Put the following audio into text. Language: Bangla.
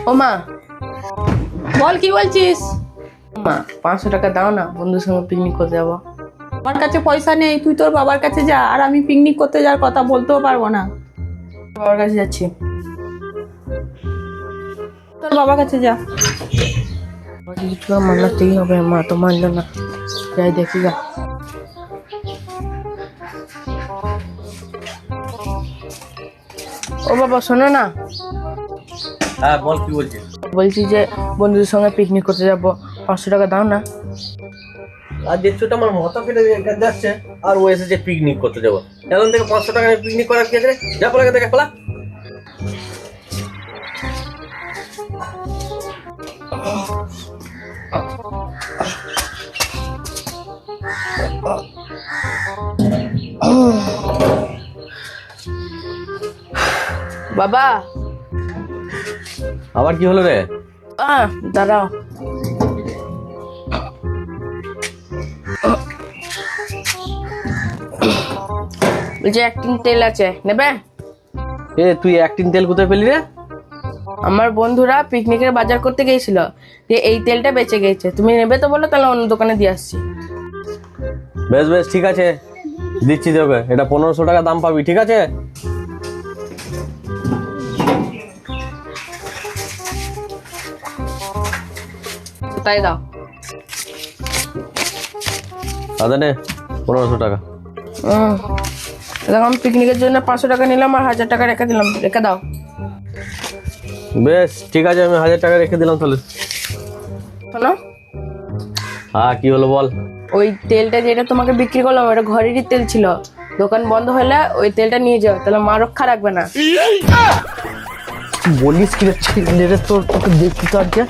ও মা, বল কি বলছিস? মা 500 টাকা দাও না, বন্ধুর সঙ্গে পিকনিক করতে যাবো। আমার কাছে পয়সা নেই, তুই তোর বাবার কাছে যা। আর আমি পিকনিক করতে যাওয়ার কথা বলতেও পারবো না। বাবার কাছে যাচ্ছি। তোর বাবার কাছে যা। আমাকে কিছু করে মানতেই হবে, মা তো মানলো না। যাই দেখি গা। ও বাবা শোনো না, হ্যাঁ বল কি বলছিস? বলছি যে বন্ধুদের সঙ্গে পিকনিক করতে যাবো, 500 টাকা দাও না। আর দেখছোটা আমার মাথা ফেটে যাচ্ছে, আর ও এসেছে পিকনিক করতে যাবো। এখন থেকে 500 টাকা পিকনিক করার কি আছে? যা পলা থেকে পলা। বাবা আবার কি হলো রে? দাঁড়াও। বলছি 1 টিন তেল আছে, নেবে? তুই 1 টিন তেল কোথায় পেলি রে? আমার বন্ধুরা পিকনিকের বাজার করতে গিয়েছিল, যে এই তেলটা বেঁচে গেছে, তুমি নেবে তো বলো, তাহলে অন্য দোকানে দিয়ে আসছি। বেশ বেশ ঠিক আছে, দিচ্ছি তোকে। এটা 1500 টাকা দাম পাবি, ঠিক আছে? তাই দাও। দাদা নে 1500 টাকা। এখন পিকনিকের জন্য 500 টাকা নিলাম আর 1000 টাকা রেখে দিলাম, রেখে দাও। বেশ ঠিক আছে, আমি 1000 টাকা রেখে দিলাম তাহলে। শোনো, হ্যাঁ কি হলো বল? ওই তেলটা যেটা তোমাকে বিক্রি করলাম ওটা ঘরেরই তেল ছিল, দোকান বন্ধ হলে ওই তেলটা নিয়ে যাও, তাহলে মা রক্ষা রাখবে না। বলিস কি রে, তোর তোকে দেখি তো আজকে।